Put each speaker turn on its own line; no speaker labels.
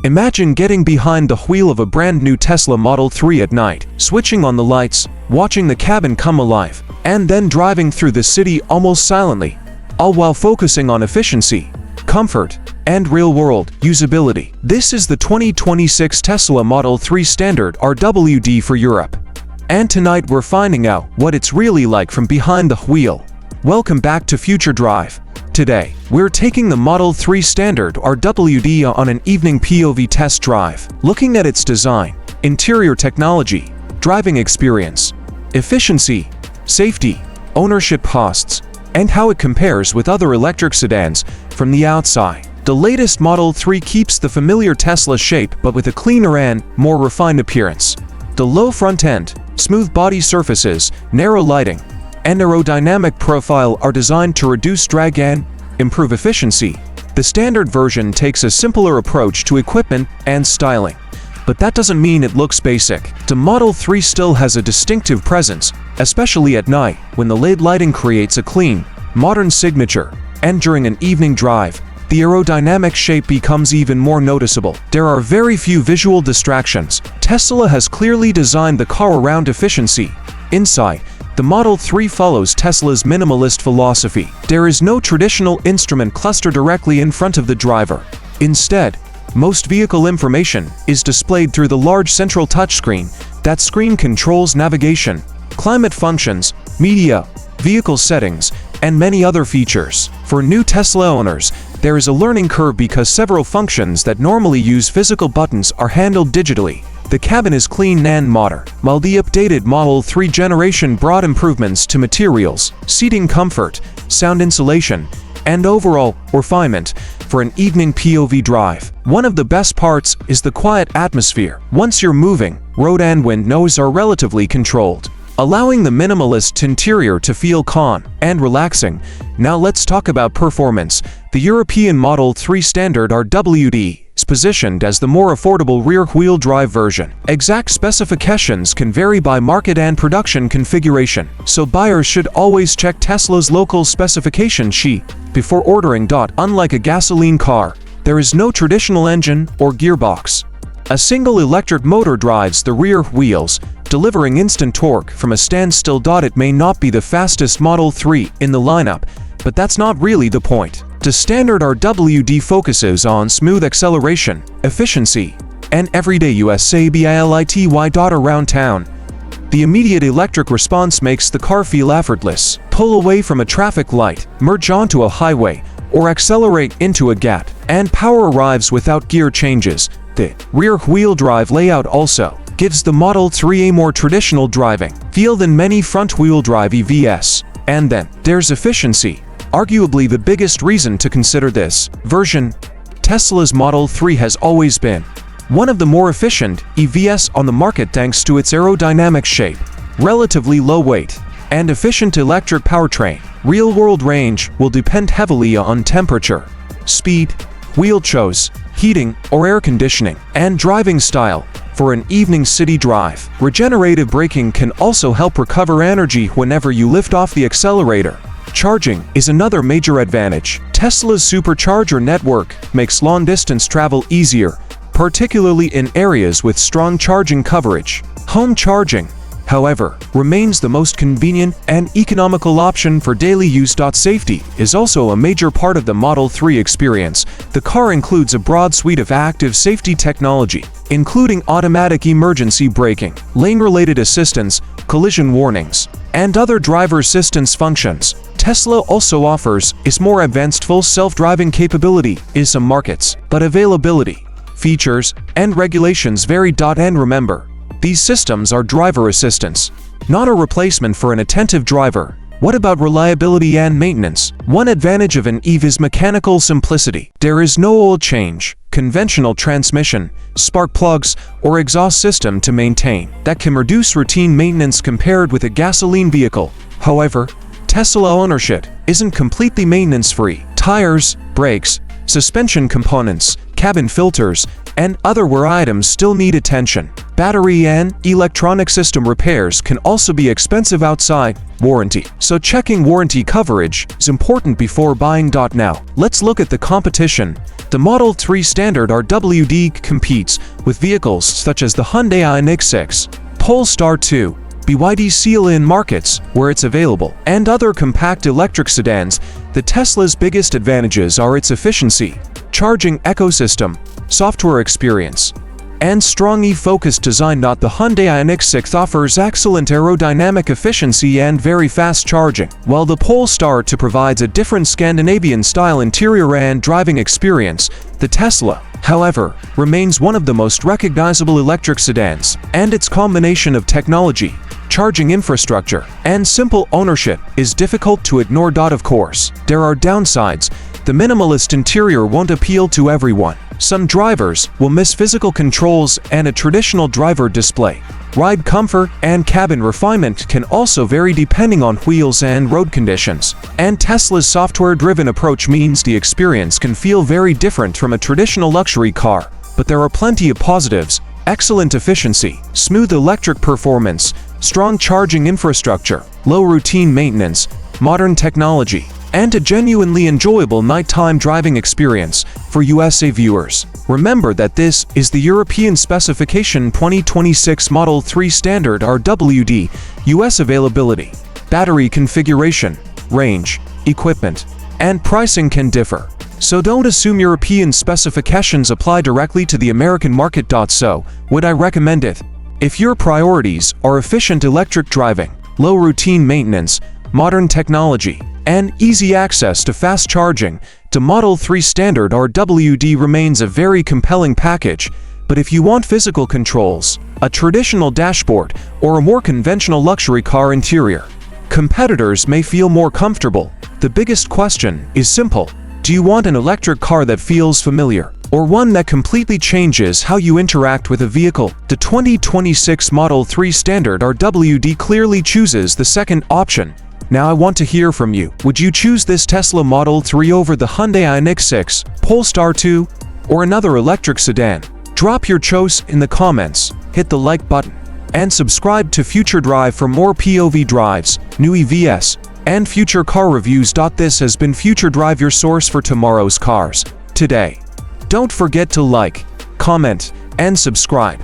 Imagine getting behind the wheel of a brand new Tesla Model 3 at night, switching on the lights, watching the cabin come alive, and then driving through the city almost silently, all while focusing on efficiency, comfort, and real-world usability. This is the 2026 Tesla Model 3 Standard RWD for Europe. And tonight we're finding out what it's really like from behind the wheel. Welcome back to FUTUREDRIVE. Today, we're taking the Model 3 Standard RWD on an evening POV test drive, looking at its design, interior technology, driving experience, efficiency, safety, ownership costs, and how it compares with other electric sedans from the outside. The latest Model 3 keeps the familiar Tesla shape but with a cleaner and more refined appearance. The low front end, smooth body surfaces, narrow lighting, and aerodynamic profile are designed to reduce drag and improve efficiency. The standard version takes a simpler approach to equipment and styling, but that doesn't mean it looks basic. The Model 3 still has a distinctive presence, especially at night when the LED lighting creates a clean, modern signature, and during an evening drive, the aerodynamic shape becomes even more noticeable. There are very few visual distractions. Tesla has clearly designed the car around efficiency. Inside, the Model 3 follows Tesla's minimalist philosophy. There is no traditional instrument cluster directly in front of the driver. Instead, most vehicle information is displayed through the large central touchscreen. That screen controls navigation, climate functions, media, vehicle settings, and many other features. For new Tesla owners, there is a learning curve because several functions that normally use physical buttons are handled digitally. The cabin is clean and modern, while the updated Model 3 generation brought improvements to materials, seating comfort, sound insulation, and overall refinement for an evening POV drive. One of the best parts is the quiet atmosphere. Once you're moving, road and wind noise are relatively controlled, allowing the minimalist interior to feel calm and relaxing. Now let's talk about performance. The European Model 3 Standard RWD is positioned as the more affordable rear-wheel drive version. Exact specifications can vary by market and production configuration, so buyers should always check Tesla's local specification sheet before ordering. Unlike a gasoline car, there is no traditional engine or gearbox. A single electric motor drives the rear wheels, delivering instant torque from a standstill. It may not be the fastest Model 3 in the lineup, but that's not really the point. The Standard RWD focuses on smooth acceleration, efficiency, and everyday usability. Around town, the immediate electric response makes the car feel effortless. Pull away from a traffic light, merge onto a highway, or accelerate into a gap, and power arrives without gear changes. The rear-wheel drive layout also gives the Model 3 a more traditional driving feel than many front-wheel drive EVs. And then there's efficiency. Arguably the biggest reason to consider this version, Tesla's Model 3 has always been one of the more efficient EVs on the market thanks to its aerodynamic shape, relatively low weight, and efficient electric powertrain. Real-world range will depend heavily on temperature, speed, wheel choice, heating or air conditioning, and driving style. For an evening city drive, regenerative braking can also help recover energy whenever you lift off the accelerator. Charging is another major advantage. Tesla's supercharger network makes long-distance travel easier, particularly in areas with strong charging coverage. Home charging, however, remains the most convenient and economical option for daily use. Safety is also a major part of the Model 3 experience. The car includes a broad suite of active safety technology, including automatic emergency braking, lane-related assistance, collision warnings, and other driver assistance functions. Tesla also offers its more advanced full self-driving capability in some markets, but availability, features, and regulations vary. And remember, these systems are driver assistance, not a replacement for an attentive driver. What about reliability and maintenance? One advantage of an EV is mechanical simplicity. There is no oil change, conventional transmission, spark plugs, or exhaust system to maintain. That can reduce routine maintenance compared with a gasoline vehicle. However, Tesla ownership isn't completely maintenance-free. Tires, brakes, suspension components cabin filters, and other wear items still need attention. Battery and electronic system repairs can also be expensive outside warranty, so checking warranty coverage is important before buying. Now, let's look at the competition. The Model 3 Standard RWD competes with vehicles such as the Hyundai Ioniq 6, Polestar 2, BYD Seal in markets where it's available, and other compact electric sedans. The Tesla's biggest advantages are its efficiency, charging ecosystem, software experience, and strong E-focused design. The Hyundai Ioniq 6 offers excellent aerodynamic efficiency and very fast charging, while the Polestar 2 provides a different Scandinavian-style interior and driving experience. The Tesla, however, remains one of the most recognizable electric sedans, and its combination of technology, charging infrastructure, and simple ownership is difficult to ignore. Of course, there are downsides. The minimalist interior won't appeal to everyone. Some drivers will miss physical controls and a traditional driver display. Ride comfort and cabin refinement can also vary depending on wheels and road conditions. And Tesla's software-driven approach means the experience can feel very different from a traditional luxury car. But there are plenty of positives: excellent efficiency, smooth electric performance, strong charging infrastructure, low routine maintenance, modern technology, and a genuinely enjoyable nighttime driving experience. For USA viewers, remember that this is the European specification 2026 Model 3 Standard RWD. US availability, battery configuration, range, equipment, and pricing can differ, so don't assume European specifications apply directly to the American market. So, would I recommend it? If your priorities are efficient electric driving, low routine maintenance, modern technology, and easy access to fast charging, the Model 3 Standard RWD remains a very compelling package. But if you want physical controls, a traditional dashboard, or a more conventional luxury car interior, competitors may feel more comfortable. The biggest question is simple: do you want an electric car that feels familiar, or one that completely changes how you interact with a vehicle? The 2026 Model 3 Standard RWD clearly chooses the second option. Now I want to hear from you. Would you choose this Tesla Model 3 over the Hyundai Ioniq 6, Polestar 2, or another electric sedan? Drop your choice in the comments, hit the like button, and subscribe to FUTUREDRIVE for more POV drives, new EVs, and future car reviews. This has been FUTUREDRIVE, your source for tomorrow's cars today. Don't forget to like, comment, and subscribe.